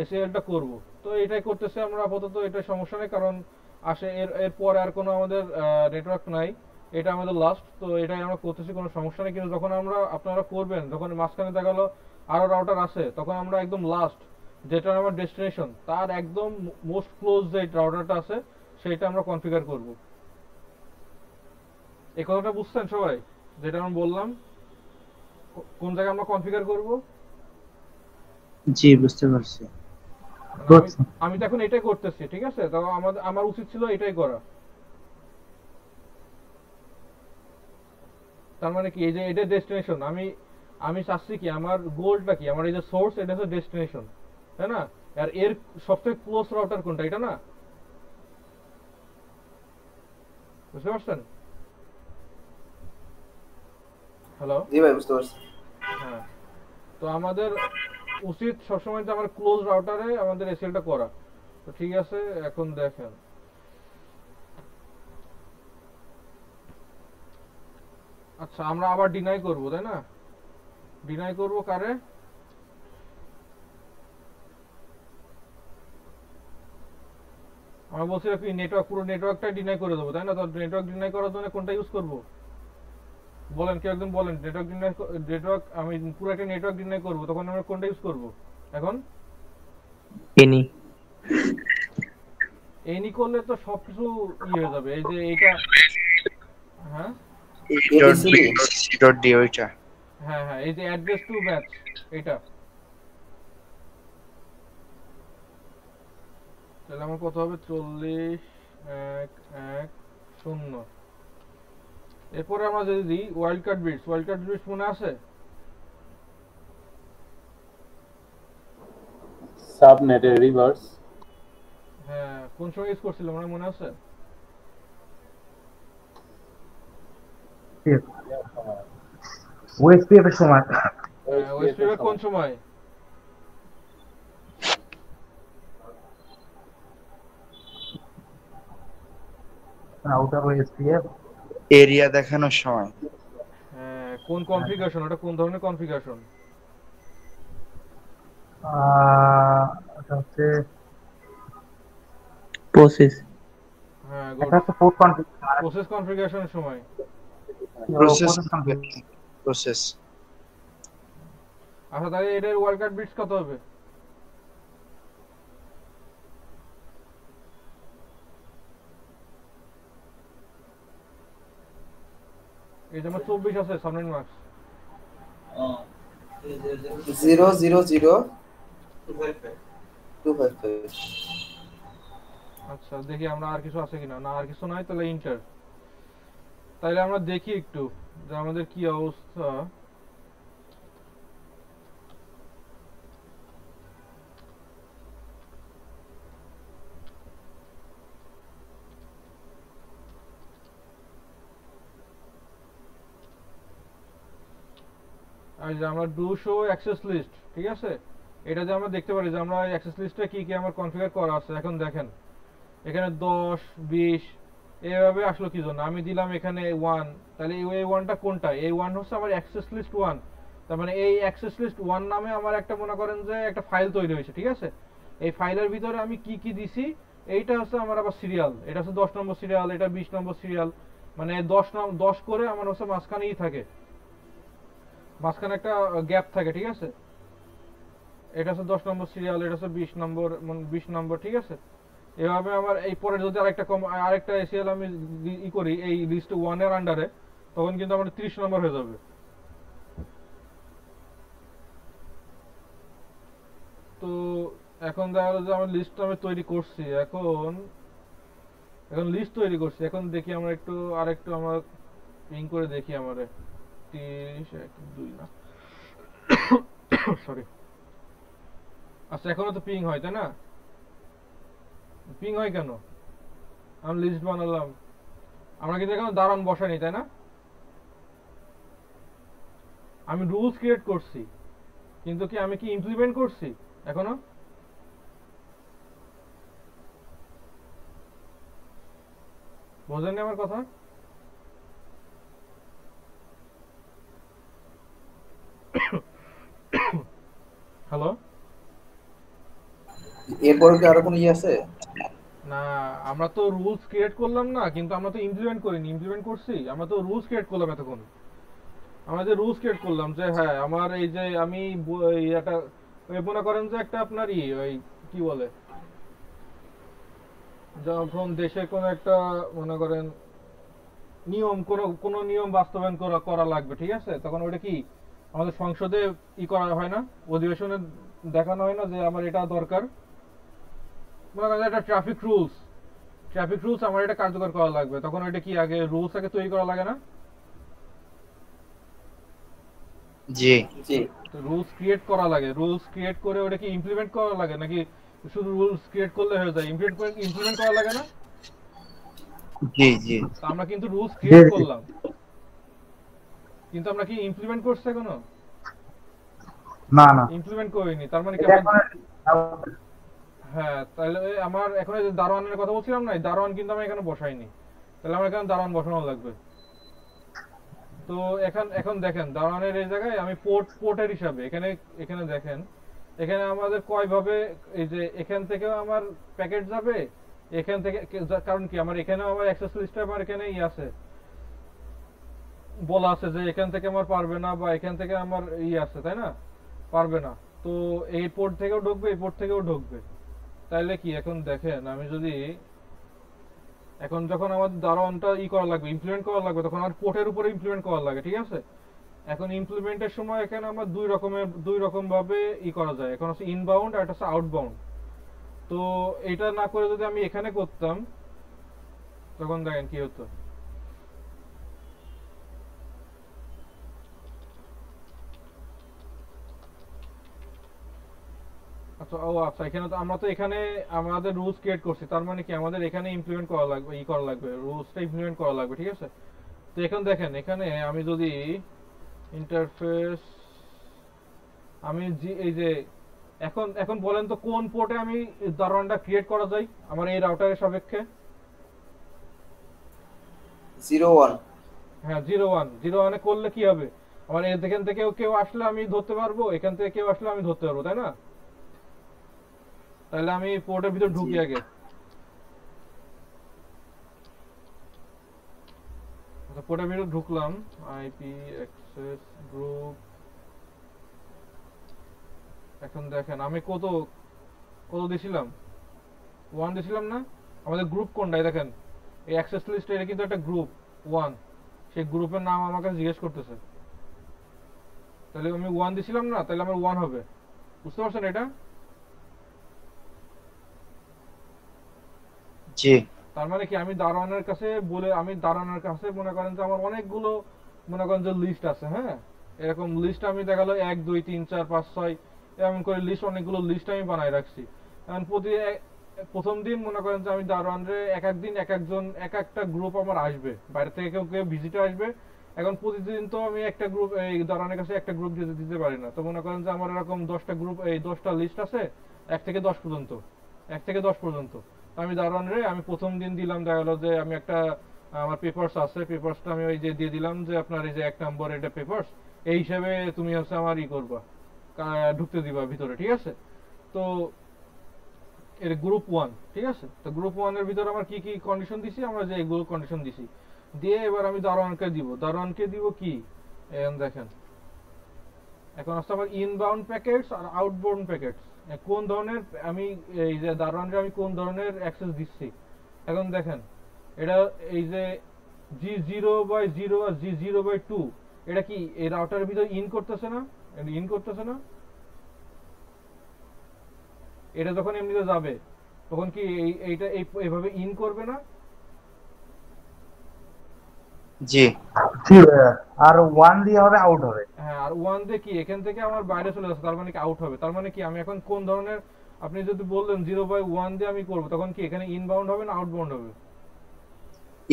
এসিএলটা করব। তো এটাই করতেছি আমরা আপাতত, এটা সমস্যা নেই, কারণ এরপরে আর কোনো আমাদের নেটওয়ার্ক নাই, এটা আমাদের লাস্ট। তো এটাই আমরা করতেছি, কোনো সমস্যা নেই। কিন্তু যখন আপনারা করবেন, যখন মাঝখানে দেখা গেলো আরো রাউটার আছে, তখন আমরা একদম লাস্ট যেটা আমার ডেস্টিনেশন তার একদম মোস্ট ক্লোজ যে রাউটারটা আছে সেটা আমরা কনফিগার করব। এই কথাটা বুঝছেন সবাই, যেটা আমি বললাম কোন জায়গায় আমরা কনফিগার করব? জি বুঝতে পারছি। মানে আমি তো এখন এটাই করতেছি, ঠিক আছে? তো আমার উচিত ছিল এটাই করা। তার মানে কি, এই যে এটা ডেস্টিনেশন, আমি আমি চাচ্ছি কি, আমার গোলটা কি, আমার এই যে সোর্স, এটা হচ্ছে ডেস্টিনেশন, তাই না? আর এর সবথেকে ক্লোজ রাউটার কোনটা, এটা না? বুঝতে পারছেন? হ্যালো? জি ভাই বুঝতে পারছি। হ্যাঁ, তো আমাদের উচিত সবসময় যে আমার ক্লোজ রাউটারে আমাদের এসএলটা করা। তো ঠিক আছে, এখন দেখেন, আচ্ছা আমরা আবার ডিনাই করব, তাই না? ডিনাই করব কারে? আমরা বলছি কি নেটওয়ার্ক, পুরো নেটওয়ার্কটা ডিনাই করে দেবো, তাই না? তো নেটওয়ার্ক ডিনাই করার জন্য কোনটা ইউজ করব বলেন, কেউ একদম বলেন। নেটওয়ার্ক আমি পুরো একটা নেটওয়ার্ক ডিনাই করব, তখন আমরা কোনটা ইউজ করব এখন? এনি এনি করলে তো সবকিছু হয়ে যাবে, এই যে এইটা। হ্যাঁ ডট ডি ওইটা। হ্যাঁ হ্যাঁ, এই যে অ্যাড্রেস টু ম্যাচ, এটা। তাহলে আমার কত হবে? 40.1.1.0। এরপরে আমরা যদি দিই wild card bits, wild card bits মনে আছে? সাবনেটের রিভার্স। হ্যাঁ, কোন সময় ইউজ করছিলাম আমরা, মনে আছে? ওএসপিএফ এর সময়। ওএসপিএফ কোন সময়? আউটার ওএসপিএফ এরিয়া দেখানোর সময়। হ্যাঁ, কোন কনফিগারেশন, ওটা কোন ধরনের কনফিগারেশন? এটা হচ্ছে প্রসেস। হ্যাঁ, এটা হচ্ছে পোর্ট কনফিগারেশন। প্রসেস কনফিগারেশনের সময়। প্রসেস। আচ্ছা, তাহলে এটার ওয়াইল্ড কার্ড বিটস কত হবে? এই যে আমার 24 আছে সাবনেট মার্কস। 000255255। আচ্ছা, দেখি আমরা আর কিছু আছে কিনা। না, আর কিছু নাই, তাহলে ইন্টার। তাইলে আমরা দেখি একটু যে আমাদের কি অবস্থা। আর যে আমরা ডু শো অ্যাক্সেস লিস্ট, ঠিক আছে? এটা যে আমরা দেখতে পারি যে আমরা অ্যাক্সেস লিস্টে কি কি আমার কনফিগার করা আছে। এখন দেখেন এখানে 10 20 এভাবে আসলো কি জন্য? আমি দিলাম এখানে 1, তাহলে এই 1টা কোনটা? এই 1 হচ্ছে আমার অ্যাক্সেস লিস্ট 1। তার মানে এই অ্যাক্সেস লিস্ট 1 নামে আমার একটা, মনে করেন যে একটা ফাইল তৈরি হয়েছে, ঠিক আছে? এই ফাইলের ভিতরে আমি কি কি দিছি, এইটা হচ্ছে আমার আবার সিরিয়াল। এটা হচ্ছে 10 নম্বর সিরিয়াল, এটা 20 নম্বর সিরিয়াল। মানে 10 করে আমার হচ্ছে মাঝখানেই থাকে, মাঝখানে একটা গ্যাপ থাকে, ঠিক আছে? এটা হচ্ছে 10 নম্বর সিরিয়াল, এটা হচ্ছে 20 নম্বর, ঠিক আছে? এভাবে আমার এই পরে যদি আরেকটা এসিএল আমি করি এই লিস্ট 1 এর আন্ডারে, তখন কিন্তু আমার 30 নম্বর হয়ে যাবে। তো এখন দেখা গেল যে আমার লিস্ট আমি তৈরি করছি। এখন লিস্ট তৈরি করছি, এখন দেখি আমরা আরেকটু আমরা পিং করে দেখি আমারে 30.1.2 না সরি। আচ্ছা, এখনো তো পিং হয়, তাই না? পিং হয় কেন? আমি লিস্ট বানালাম, আমরা কিন্তু এখানে দাঁড়ান বসাইনি, তাই না? আমি রুলস ক্রিয়েট করছি, কিন্তু কি আমি কি ইমপ্লিমেন্ট করছি এখনো? বোঝেননি আমার কথা? হ্যালো? এরপরে কি আরো কোনো আছে? না, আমরা তো রুলস ক্রিয়েট করলাম না, কিন্তু আমরা তো ইমপ্লিমেন্ট করিনি। ইমপ্লিমেন্ট করছি, আমরা তো রুলস ক্রিয়েট করলাম এতক্ষণ। আমরা যে রুলস ক্রিয়েট করলাম যে হ্যাঁ আমার এই যে আমি এটা মনে করেন যে একটা আপনার ওই কি বলে, যখন দেশে কোনো একটা মনে করেন নিয়ম, কোনো নিয়ম বাস্তবায়ন করা লাগবে, ঠিক আছে? তখন ওটা কি আমাদের সংসদে করা হয় না, অধিবেশনে দেখানো হয় না যে আমার এটা দরকার, মনে করেন একটা ট্রাফিক রুলস আমার এটা কার্যকর করা লাগবে, তখন ওইটা কি আগে রুলস আগে তৈরি করা লাগে না? জি জি তো রুলস ক্রিয়েট করা লাগে, রুলস ক্রিয়েট করে ওটা কি ইমপ্লিমেন্ট করা লাগে নাকি শুধু রুলস ক্রিয়েট করলে হয়ে যায়? ইমপ্লিমেন্ট করা লাগে না? জি জি তো আমরা কিন্তু রুলস ক্রিয়েট জি। করলাম, কিন্তু আমরা কি ইমপ্লিমেন্ট করছে কোনো? না না ইমপ্লিমেন্ট করিনি, তার মানে কি এটা আমরা এখন হ্যাঁ, তাহলে আমার এখন এই যে দারোয়ানের কথা বলছিলাম না, এই দারোয়ান কিন্তু আমি এখানে বসাইনি, তাহলে আমার এখানে দারোয়ান বসানো লাগবে। তো এখন দেখেন দারোয়ানের এই জায়গায় আমি পোর্টের হিসাবে এখানে এখানে দেখেন এখানে আমাদের কয়ভাবে এই যে এখান থেকেও আমার প্যাকেট যাবে, এখান থেকে কারণ কি আমার এখানেও আমার অ্যাক্সেস লিস্টে আমার এখানে আছে, বলা আছে যে এখান থেকে আমার পারবে না বা এখান থেকে আমার আছে, তাই না? পারবে না। তো এই পোর্ট থেকেও ঢুকবে, এই পোর্ট থেকেও ঢুকবে। তাইলে কি এখন দেখেন আমি যদি এখন যখন আমার দারোয়ানটা করা লাগবে, ইমপ্লিমেন্ট করা লাগবে, তখন আমার পোর্টের উপরে ইমপ্লিমেন্ট করা লাগে, ঠিক আছে? এখন ইমপ্লিমেন্টের সময় এখানে আমার দুই রকম ভাবে করা যায়, এখন হচ্ছে ইনবাউন্ড আর একটা হচ্ছে আউটবাউন্ড। তো এটা না করে যদি আমি এখানে করতাম তখন দেখেন কি হতো। আচ্ছা আচ্ছা, এখানে তো আমরা তো এখানে আমাদের রুলস ক্রিয়েট করছি, তার মানে কি আমাদের এখানে ইমপ্লিমেন্ট করা লাগবে, করা লাগবে, রুলসটা ইমপ্লিমেন্ট করা লাগবে, ঠিক আছে? তো এখন দেখেন এখানে আমি যদি ইন্টারফেস আমি এই যে এখন এখন বলেন তো কোন পোর্টে আমি দারোয়ানটা ক্রিয়েট করা যায় আমার এই রাউটারের সাপেক্ষে? 01 হ্যাঁ 01 করলে কি হবে? আমার এখান থেকে কেউ আসলে আমি ধরতে পারবো, এখান থেকে কেউ আসলে আমি ধরতে পারবো, তাই না? তাহলে আমি পোর্টের ভিতর ঢুকি আগে। আচ্ছা পোর্টের ভিতর ঢুকলাম, আইপি অ্যাক্সেস গ্রুপ। এখন দেখেন আমি কত দিছিলাম, 1 দিছিলাম না? আমাদের গ্রুপ কোনটাই দেখেন এই অ্যাক্সেস লিস্ট, এটা কিন্তু একটা গ্রুপ 1, সেই গ্রুপের নাম আমাকে জিজ্ঞেস করতেছে, তাহলে আমি 1 দিছিলাম না, তাহলে আমার 1 হবে। বুঝতে পারছেন এটা? জি তার মানে কি আমি দারোয়ানের কাছে মনে করেন যে আমার অনেকগুলো মনে করেন যে লিস্ট আছে, হ্যাঁ এরকম লিস্ট আমি দেখালো 1 2 3 4 5 6 এমন করে লিস্ট, অনেকগুলো লিস্ট আমি বানাই রাখছি। এখন প্রথম দিন মনে করেন যে আমি দারোয়ানরে এক একদিন এক একটা গ্রুপ আমার আসবে, বাইরে থেকে কেউ ভিজিটর আসবে। এখন প্রতিদিন তো আমি একটা গ্রুপ এই দারোয়ানের কাছে একটা গ্রুপ দিতে পারি না, তো মনে করেন যে আমার এরকম 10টা গ্রুপ, এই 10টা লিস্ট আছে 1 থেকে 10 পর্যন্ত, 1 থেকে 10 পর্যন্ত। আমি দারোয়ানরে আমি প্রথম দিন দিলাম, দেখা গেলো যে আমি একটা আমার পেপারস আছে, পেপারসটা আমি ওই যে দিয়ে দিলাম যে আপনার এই যে 1 নম্বর এটা পেপারস, এই হিসাবে তুমি হচ্ছে আমার করবা, ঢুকতে দিবা ভিতরে, ঠিক আছে? তো এর গ্রুপ 1, ঠিক আছে? তো গ্রুপ 1 এর ভিতরে আমার কি কি কন্ডিশন দিছি, আমরা যে এগুলো কন্ডিশন দিছি দিয়ে এবার আমি দারোয়ানকে দিব কি এখন দেখেন এখন আসছে আমার ইনবাউন্ড প্যাকেটস আর আউটবাউন্ড প্যাকেটস, কোন ধরনের আমি এই যে দারোয়ানকে আমি কোন ধরনের অ্যাক্সেস দিচ্ছি। এখন দেখেন এটা এই যে G0/0 আর G0/2 এটা কি এই রাউটারের ভিতরে করতেছে না? করতেছে না? এটা যখন এমনিতে যাবে তখন কি এইটা এইভাবে করবে না? জি জি ভাইয়া। আর 1 দিয়ে হবে আউট হবে। হ্যাঁ, আর 1 দিয়ে কি এখান থেকে আমার বাইরে চলে যাচ্ছে, তার মানে কি আউট হবে। তার মানে কি আমি এখন কোন ধরনের, আপনি যদি বললেন 0/1 দিয়ে আমি করব, তখন কি এখানে ইনবাউন্ড হবে না আউটবাউন্ড হবে?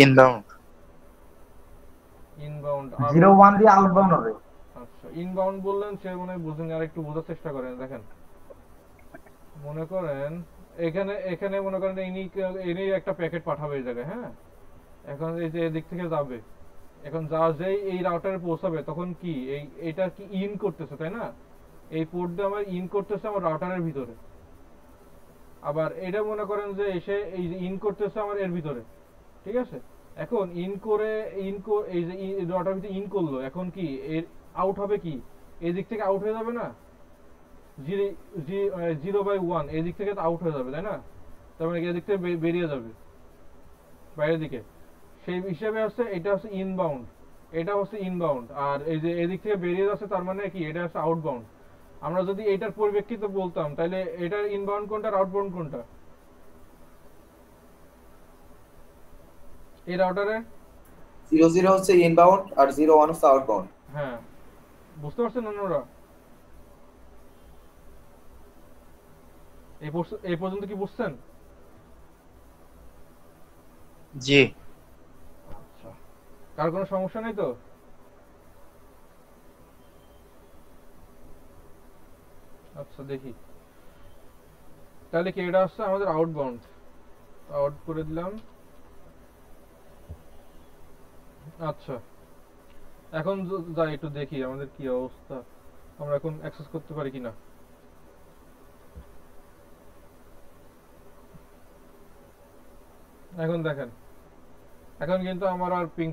Inbound inbound. 01 দিয়ে আউটবাউন্ড হবে। আচ্ছা ইনবাউন্ড বললেন, সে মনে হয় বুঝেন, আর একটু বোঝার চেষ্টা করেন। দেখেন মনে করেন এখানে মনে করেন ইনি একটা প্যাকেট পাঠাবে এই জায়গায়, হ্যাঁ এখন এই যে এদিক থেকে যাবে, এখন যেই এই রাউটারে পৌঁছাবে তখন কি এইটা কি করতেছে, তাই না? এই পোর্ট দিয়ে আমার করতেছে আমার রাউটারের ভিতরে, আবার এটা মনে করেন যে এসে এই যে করতেছে আমার এর ভিতরে, ঠিক আছে? এখন এই যে রাউটার ভিতরে করলো, এখন কি এর আউট হবে কি এই দিক থেকে আউট হয়ে যাবে না? 0/1 এই দিক থেকে আউট হয়ে যাবে, তাই না? তার মানে এই দিক থেকে বেরিয়ে যাবে বাইরের দিকে, সেই হিসাবে হচ্ছে এটা হচ্ছে ইনবাউন্ড, এটা হচ্ছে ইনবাউন্ড। আর এই যে এদিক থেকে বেরিয়ে যাচ্ছে তার মানে কি এটা হচ্ছে আউটবাউন্ড। আমরা যদি এটার পরিপ্রেক্ষিতে বলতাম তাহলে এটার ইনবাউন্ড কোনটা আর আউটবাউন্ড কোনটা? এই রাউটারে 00 হচ্ছে ইনবাউন্ড আর 01 হচ্ছে আউটবাউন্ড। হ্যাঁ বুঝতে পারছেন অন্যরা? এই পর্যন্ত কি বুঝছেন? জি। আচ্ছা, কার কোনো সমস্যা নেই তো? আচ্ছা দেখি তাহলে কি এটা হচ্ছে আমাদের আউটবাউন্ড, আউট করে দিলাম। আচ্ছা এখন যাই একটু দেখি আমাদের কি অবস্থা, আমরা এখন অ্যাক্সেস করতে পারি কিনা। এখন দেখেন, এখন কিন্তু আমার আর পিং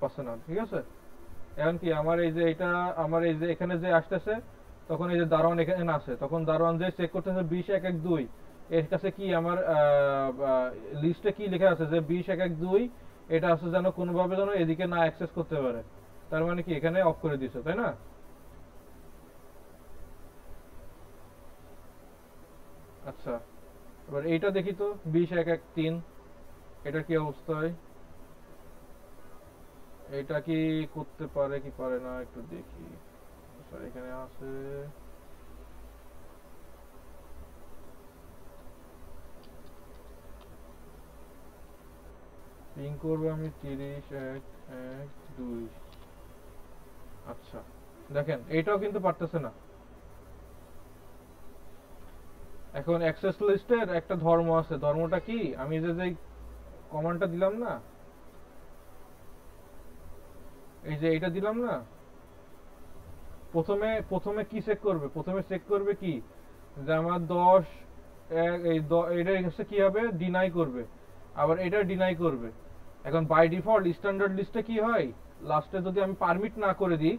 পাচ্ছে না, ঠিক আছে? এখন কি আমার এই যে এটা, আমার এই যে এখানে যে আসতেছে, তখন এই যে দারোয়ান এখানে আসে, তখন দারোয়ান যে চেক করতেছে 20.1.1.2, এর কাছে কি আমার লিস্টে কি লেখা আছে যে 20.1.1.2 এটা আছে যেন কোনোভাবে যেন এদিকে না অ্যাক্সেস করতে পারে, তার মানে কি এখানে অফ করে দিছে, তাই না? আচ্ছা এবার এইটা দেখি তো 20.1.1.3 এটা কি অবস্থা হয়, এটা কি করতে পারে কি পারে না একটু দেখি। আচ্ছা এখানে আছে, পিং করবো আমি 30.1.1.2। আচ্ছা দেখেন এইটাও কিন্তু পারতেছে না। এখন অ্যাক্সেস লিস্টের একটা ধর্ম আছে, ধর্মটা কি, আমি যে যে কমান্ডটা দিলাম না, এই যে এইটা দিলাম না, প্রথমে প্রথমে কি চেক করবে, প্রথমে চেক করবে কি যে আমার 10 এটা হচ্ছে কি হবে, ডিনাই করবে, আবার এটা ডিনাই করবে। এখন বাই ডিফল্ট স্ট্যান্ডার্ড লিস্টে কি হয়, লাস্টে যদি আমি পারমিট না করে দিই,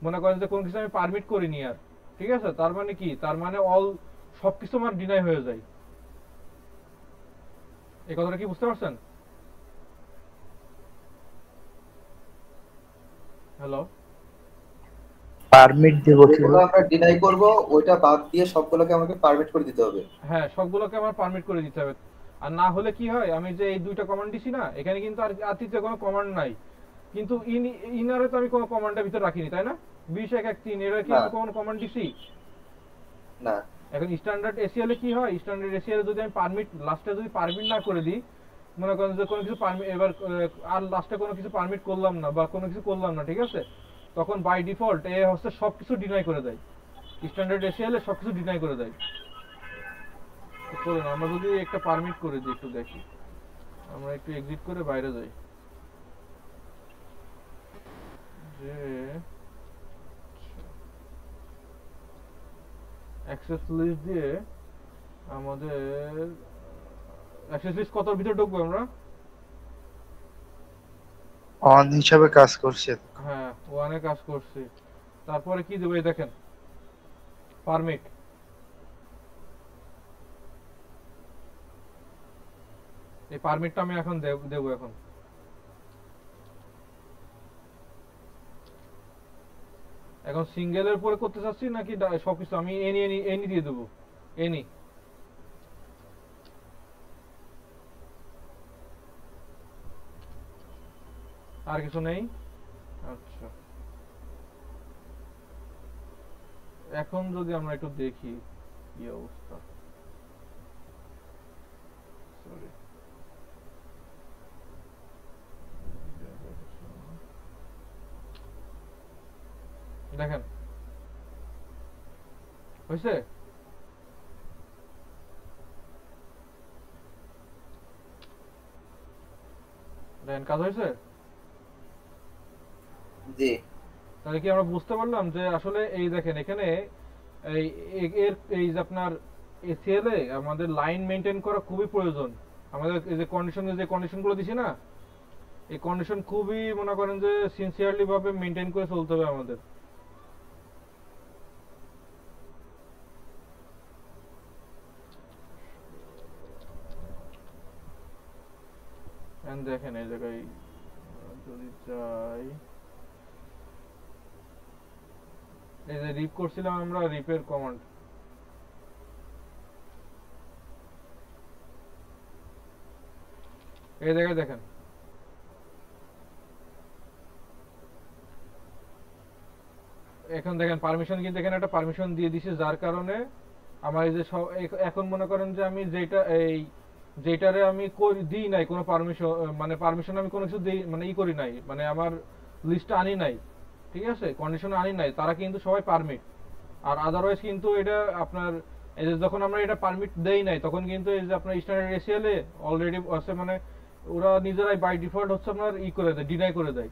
মনে করেন যে কোনো কিছু আমি পারমিট করিনি আর, ঠিক আছে, তার মানে কি, তার মানে সবকিছু আমার ডিনাই হয়ে যায়। এই কথাটা কি বুঝতে পারছেন? হ্যালো, পারমিট দেব কি? যেগুলো আমরা ডিনাই করব ওইটা বাদ দিয়ে সবগুলোকে আমাকে পারমিট করে দিতে হবে। হ্যাঁ সবগুলোকে আমার পারমিট করে দিতে হবে। আর না হলে কি হয়, আমি যে এই দুইটা কমান্ড দিছি না, এখানে কিন্তু আর তৃতীয় কোনো কমান্ড নাই, কিন্তু ইনারে তো আমি কোনো কমান্ডের ভিতর রাখিনি, তাই না? 20.1.1.3 এর কি না। আমি কোনো কমান্ড দিছি না, এখন স্ট্যান্ডার্ড এসিএল এ কি হয়, স্ট্যান্ডার্ড এসিএল এ যদি আমি পারমিট লাস্টে যদি পারমিট না করে দিই, মনে করেন যে কোনো কিছু পারমিট এবার আর লাস্টে কোনো কিছু পারমিট করলাম না বা কোনো কিছু করলাম না, ঠিক আছে, তখন বাই ডিফল্ট এ হচ্ছে সবকিছু ডিনাই করে দেয়, স্ট্যান্ডার্ড এসিএল এ সবকিছু ডিনাই করে দেয়। চলুন আমরা যদি একটা পারমিট করে দিই, একটু দেখি, আমরা একটু এক্সিট করে বাইরে যাই, যে অ্যাক্সেস লিস্ট দিয়ে আমাদের অ্যাক্সেস লিস্ট কতর ভিতর ঢুকবো আমরা? অন হিসাবে কাজ করছে। হ্যাঁ ওয়ানে কাজ করছি, তারপরে কি দেবো, এই দেখেন পারমিট, এই পারমিটটা আমি এখন দেবো। এখন এখন সিঙ্গেলের উপরে করতে চাচ্ছি নাকি সবকিছু আমি এনি এনি এনি দিয়ে দেবো, এনি। আর কিছু নেই? আচ্ছা এখন যদি আমরা একটু দেখি কি অবস্থা, সরি দেখেন হয়েছে, দেখেন কাজ হয়েছে। জি। তাহলে কি আমরা বুঝতে পারলাম যে আসলে এই দেখেন এখানে এই এই যে আপনার এসিএল এ আমাদের লাইন মেইনটেইন করা খুবই প্রয়োজন। আমাদের এই যে কন্ডিশনগুলো দিছি না, এই কন্ডিশন খুবই মনে করেন যে সিনসিয়ারলি ভাবে মেইনটেইন করে চলতে হবে আমাদের। দেখেন এই জায়গায় যদি চাই, এই যে রিপ করছিলাম আমরা, রিপের কমান্ড, এই জায়গায় দেখেন এখন দেখেন পারমিশন কিন্তু এখানে একটা পারমিশন দিয়ে দিছি, যার কারণে আমার এই যে এখন মনে করেন যে আমি যেটারে আমি দিই নাই কোনো পারমিশন, মানে পারমিশন আমি কোনো কিছু দিই মানে করি নাই, মানে আমার লিস্টে আনি নাই, ঠিক আছে, কন্ডিশনে আনি নাই, তারা কিন্তু সবাই পারমিট। আর আদারওয়াইজ কিন্তু এটা আপনার এই যে যখন আমরা এটা পারমিট দেই নাই তখন কিন্তু এই যে আপনার স্ট্যান্ডার্ড এসিএল এ অলরেডি আছে, মানে ওরা নিজেরাই বাই ডিফল্ট হচ্ছে আপনার করে দেয়, ডিনাই করে দেয়,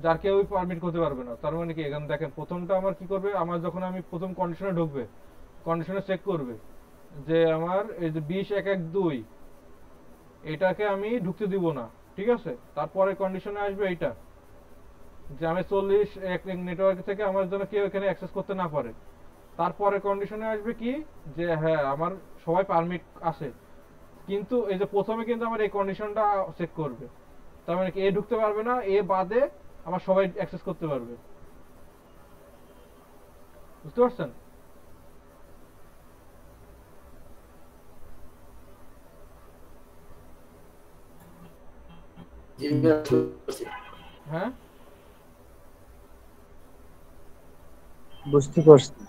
যার কেউই পারমিট করতে পারবে না। তার মানে কি এখানে দেখেন প্রথমটা আমার কি করবে, আমার যখন আমি প্রথম কন্ডিশনে ঢুকবে, কন্ডিশনে চেক করবে যে আমার এই যে 20.1.1.2 এটাকে আমি ঢুকতে দিব না, ঠিক আছে। তারপরে কন্ডিশনে আসবে এইটা যে আমি 40 এক নেটওয়ার্ক থেকে আমার জন্য কেউ এখানে অ্যাক্সেস করতে না পারে। তারপরে কন্ডিশনে আসবে কি যে হ্যাঁ আমার সবাই পারমিট আছে, কিন্তু এই যে প্রথমে কিন্তু আমার এই কন্ডিশনটা চেক করবে, তার মানে কি এ ঢুকতে পারবে না, এ বাদে আমার সবাই অ্যাক্সেস করতে পারবে। বুঝতে পারছেন? হ্যাঁ বুঝতে পারছি।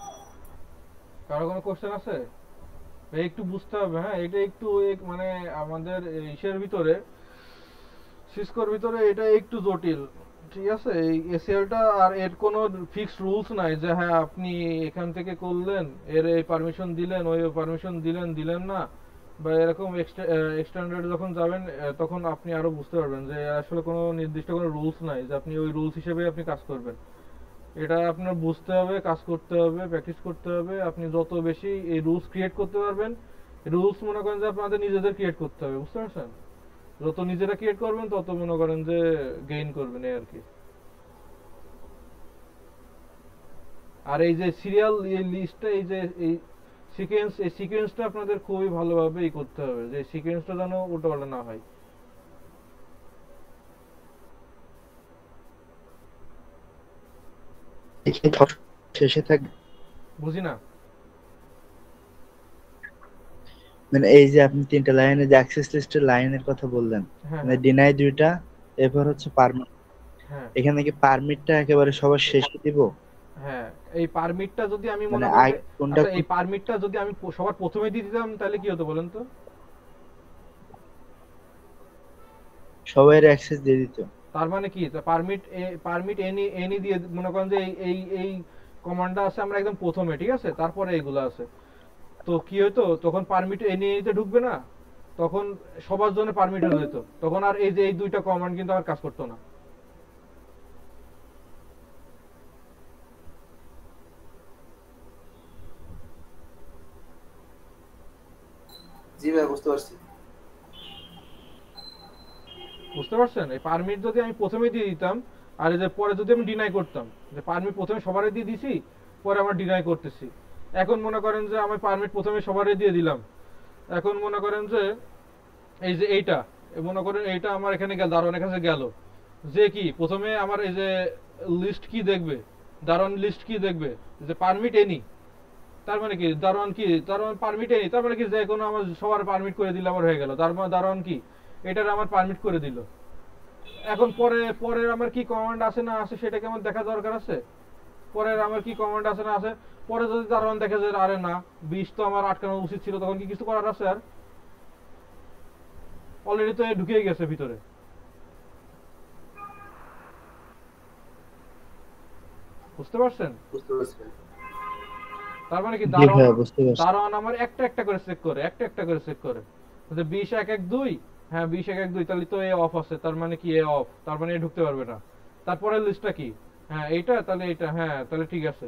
কারো কোনো কোশ্চেন আছে? একটু বুঝতে হবে, হ্যাঁ এটা একটু মানে আমাদের ইসের ভিতরে সিসকোর ভিতরে এটা একটু জটিল, ঠিক আছে। এই এসিএলটা আর এর কোনো ফিক্সড রুলস নাই যে হ্যাঁ আপনি এখান থেকে করলেন, এর এই পারমিশন দিলেন, ওই পারমিশন দিলেন না, বা এরকম এক্সটেন্ডেড যখন যাবেন তখন আপনি আরো বুঝতে পারবেন যে আসলে কোনো নির্দিষ্ট কোনো রুলস নাই যে আপনি ওই রুলস হিসেবে আপনি কাজ করবেন। এটা আপনার বুঝতে হবে, কাজ করতে হবে, প্র্যাকটিস করতে হবে। আপনি যত বেশি এই রুলস ক্রিয়েট করতে পারবেন, রুলস মনে করেন যে আপনাদের নিজেদের ক্রিয়েট করতে হবে, বুঝতে পারছেন? যত নিজেরা ক্রিয়েট করবেন তত মনে করেন যে গেইন করবেন এই আর কি। আর এই যে সিরিয়াল লিস্টটা, এই যে এই সিকোয়েন্সটা আপনাদের খুবই ভালোভাবে করতে হবে, যে সিকোয়েন্সটা যেন উল্টোপাল্টা না হয়। শেষে থাকবে বুঝি না। মানে এই যে আপনি 3টা লাইনে যে অ্যাক্সেস লিস্টের লাইনের কথা বললেন, হ্যাঁ মানে ডিনাই 2টা, এরপর হচ্ছে পারমিট। হ্যাঁ এখানে কি পারমিটটা একেবারে সবার শেষে দিব? হ্যাঁ এই পারমিটটা যদি আমি মানে মনে করি আগে কোনটা আচ্ছা এই পারমিটটা যদি আমি সবার প্রথমে দিয়ে দিতাম তাহলে কি হতো বলেন তো? সবাই অ্যাক্সেস দিয়ে দিত? তার মানে কি পারমিট এনি দিয়ে মনে করেন যে এই কমান্ডটা আছে আমরা একদম প্রথমে, ঠিক আছে, তারপরে এইগুলো আছে। তো কি হতো তখন পারমিট এনিতে ঢুকবে না, তখন সবার জন্য পারমিট হয়ে যেত, তখন আর এই যে এই দুইটা কমান্ড কিন্তু আর কাজ করতো না। জি ভাই বুঝতে পারছি। বুঝতে পারছেন? এই পারমিট যদি আমি প্রথমে দিয়ে দিতাম আর এই যে পরে যদি আমি ডিনাই করতাম, যে পারমিট প্রথমে সবারই দিয়ে দিছি পরে আমার ডিনাই করতেছি, এখন মনে করেন যে আমি পারমিট প্রথমে সবারই দিয়ে দিলাম, এখন মনে করেন যে এই যে এইটা মনে করেন এইটা আমার এখানে গেল, দারোয়ানের কাছে গেল, যে কি প্রথমে আমার এই যে লিস্ট কি দেখবে, দারোয়ান লিস্ট কি দেখবে যে পারমিট এনি, তার মানে কি দারোয়ান পারমিট এনি, তার মানে কি যে কোনো আমার সবার পারমিট করে দিলে আমার হয়ে গেল, তার মানে দারোয়ান কি এটার আমার পারমিট করে দিল। এখন পরের আমার কি কমান্ড আছে না আছে সেটাকে আমার দেখা দরকার আছে, পরের আমার কি কমান্ড আছে না আছে। পরে যদি দারোয়ান দেখে যে আরে না 20 তো আমার আটকানো উচিত ছিল, তখন কি কিছু করার আছে? আর অলরেডি তো ঢুকেই গেছে ভিতরে। বুঝতে পারছেন? বুঝতে পারছি। তার মানে কি জি ভাইয়া বুঝতে পারছি। দারোয়ান আমার একটা করে চেক করে, একটা করে চেক করে যে 20.1.1.2, হ্যাঁ 20.1.1.2 তাহলে তো এ অফ আছে, তার মানে কি এ অফ, তার মানে এ ঢুকতে পারবে না। তারপরে লিস্টটা কি, হ্যাঁ এইটা, তাহলে এটা, হ্যাঁ তাহলে ঠিক আছে।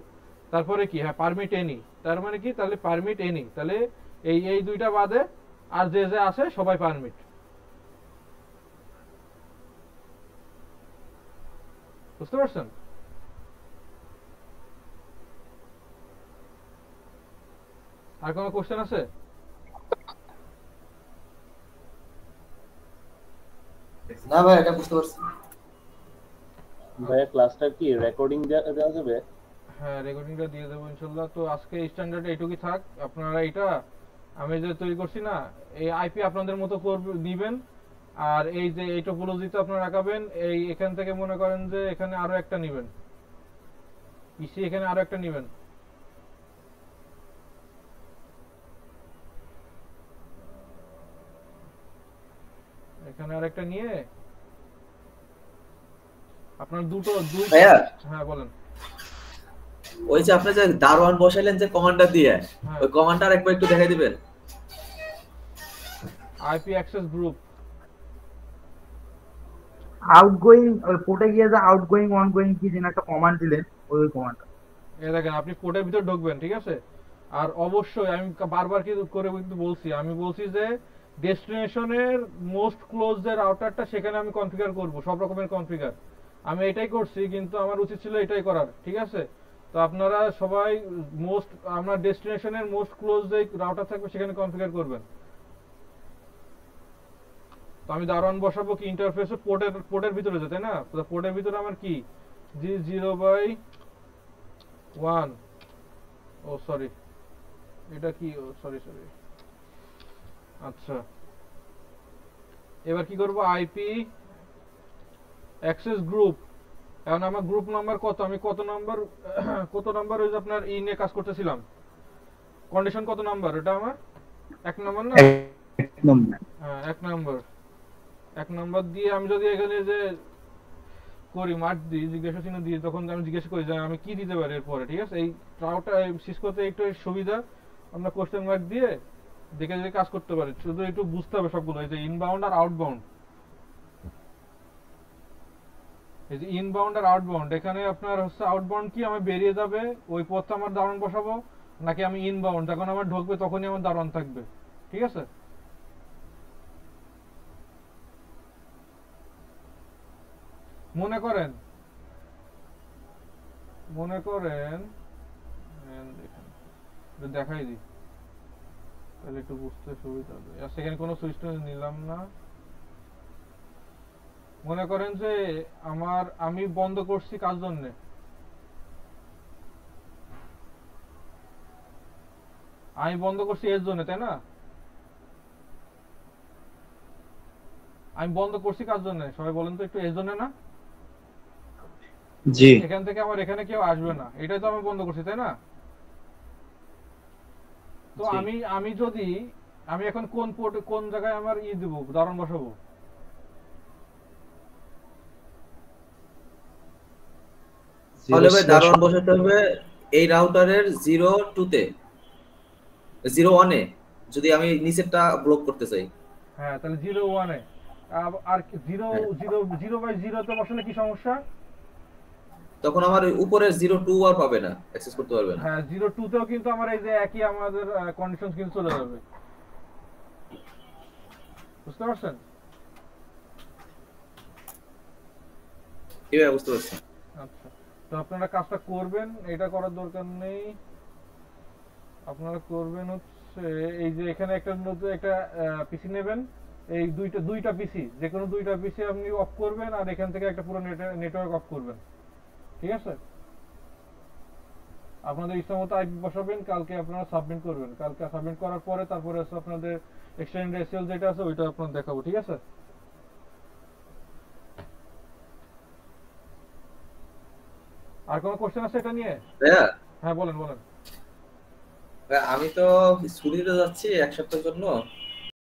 তারপরে কি, হ্যাঁ পারমিট এনি, তার মানে কি তাহলে পারমিট এনি, তাহলে এই দুইটা বাদে আর যে যে আছে সবাই পারমিট। বুঝতে পারছেন? আর কোনো কোশ্চেন আছে? না ভাই এটা বুঝতে পারছি। ভাইয়া ক্লাসটা কি রেকর্ডিং দেওয়া যাবে? হ্যাঁ রেকর্ডিংটা দিয়ে দেবো ইনশাল্লাহ। তো আজকে স্ট্যান্ডার্ড এইটুকুই থাক। আপনারা এটা আমি যে তৈরি করছি না, এই আইপি আপনাদের মতো দিবেন, আর এই যে এই টোপোলজিতে আপনারা রাখাবেন, এই এখান থেকে মনে করেন যে এখানে আরো একটা নেবেন, পিসি এখানে আরো একটা নেবেন। এখানে আরেকটা নিয়ে আপনার দুটো ভাইয়া হ্যাঁ বলেন। ওই যে আপনি যে দারোয়ান বসাইলেন যে কমান্ডটা দিয়ে, হ্যাঁ। ওই কমান্ডটা আরেকবার একটু দেখাই দিবেন। আইপি অ্যাক্সেস গ্রুপ আউটগোয়িং ওই পোর্টে গিয়ে যে আউটগোয়িং অনগোয়িং কি যেন একটা কমান্ড দিলেন, ওই কমান্ডটা। এই দেখেন আপনি পোর্টের ভিতর ঢুকবেন, ঠিক আছে? আর অবশ্যই আমি বারবার কি করে কিন্তু বলছি, আমি বলছি যে ডেস্টিনেশনের মোস্ট ক্লোজ যে রাউটারটা সেখানে আমি কনফিগার করব, সব রকমের কনফিগার আমি এটাই করছি, কিন্তু আমার উচিত ছিল এটাই করার, ঠিক আছে? তো আপনারা সবাই আপনার ডেস্টিনেশনের মোস্ট ক্লোজ যে রাউটার থাকবে সেখানে কনফিগার করবেন। তো আমি দারোয়ান বসাবো কি ইন্টারফেসে পোর্টের ভিতরে যেতে না, তো পোর্টের ভিতরে আমার কি G0/1 ও সরি এটা কি সরি আচ্ছা এবার কি করব আইপি অ্যাক্সেস গ্রুপ। এখন আমার গ্রুপ নাম্বার কত, আমি কত নাম্বার ওই যে আপনার ই নিয়ে কাজ করতেছিলাম, কন্ডিশন কত নাম্বার, এটা আমার 1 নাম্বার না? 1 নম্বর। হ্যাঁ 1 নাম্বার দিয়ে আমি যদি এখানে যে করি মার্ক দিই, জিজ্ঞাসা চিহ্ন দিই, তখন আমি জিজ্ঞেস করি যে আমি কি দিতে পারি এরপরে, ঠিক আছে? এই রাউটার সিসকোতে একটু সুবিধা, আমরা কোশ্চেন মার্ক দিয়ে দেখে দেখে কাজ করতে পারি, শুধু একটু বুঝতে হবে সবগুলো। এই যে ইনবাউন্ড আর আউটবাউন্ড, এই যে ইনবাউন্ড আর আউটবাউন্ড, এখানে আপনার হচ্ছে আউটবাউন্ড কি আমি বেরিয়ে যাবে ওই পথে আমার দারোয়ান বসাবো, নাকি আমি ইনবাউন্ড যখন আমার ঢুকবে তখনই আমার দারোয়ান থাকবে, ঠিক আছে? মনে করেন দেখেন একটু দেখাই দিই তাহলে একটু বুঝতে সুবিধা হবে। আর সেখানে কোনো সুইচ নিলাম না। মনে করেন যে আমি বন্ধ করছি কার জন্য, আমি বন্ধ করছি এর জন্য, তাই না? আমি বন্ধ করছি কার জন্য সবাই বলেন তো একটু, এর জন্য না? জি। এখান থেকে আমার এখানে কেউ আসবে না, এটাই তো আমি বন্ধ করছি, তাই না? তো আমি যদি আমি এখন কোন পোর্টে কোন জায়গায় আমার দেব, দারোয়ান বসাবো? তাহলে ভাই দারোয়ান বসাতে হবে এই রাউটারের 0 তে 0 1 এ, যদি আমি নিচেরটা ব্লক করতে চাই। হ্যাঁ তাহলে 0 1 এ। আর 0/0 তে বসালে কি সমস্যা? তখন আমার ওই উপরের 0 2 আর পাবে না, অ্যাক্সেস করতে পারবে না। হ্যাঁ 0 2 তেও কিন্তু আমার এই যে একই আমাদের কন্ডিশন কিন্তু চলে যাবে, বুঝতে পারছেন? কিভাবে বুঝতে পারছেন? আচ্ছা তো আপনারা কাজটা করবেন, এটা করার দরকার নেই। আপনারা করবেন হচ্ছে এই যে এখানে একটা নতুন একটা পিসি নেবেন, এই দুইটা পিসি, যে কোনো দুইটা পিসি আপনি অফ করবেন, আর এখান থেকে একটা পুরো নেটওয়ার্ক অফ করবেন, ঠিক আছে? আপনাদের ইচ্ছা মতো আইপি বসাবেন, কালকে আপনারা সাবমিট করবেন, কালকে সাবমিট করার পরে তারপরে হচ্ছে আপনাদের এক্সটেন্ড এসএল যেটা আছে ওইটা আপনাদের দেখাবো, ঠিক আছে? আর কোনো কোশ্চেন আছে এটা নিয়ে? ভাইয়া হ্যাঁ বলেন। আমি তো ছুটিতে যাচ্ছি 1 সপ্তাহের জন্য,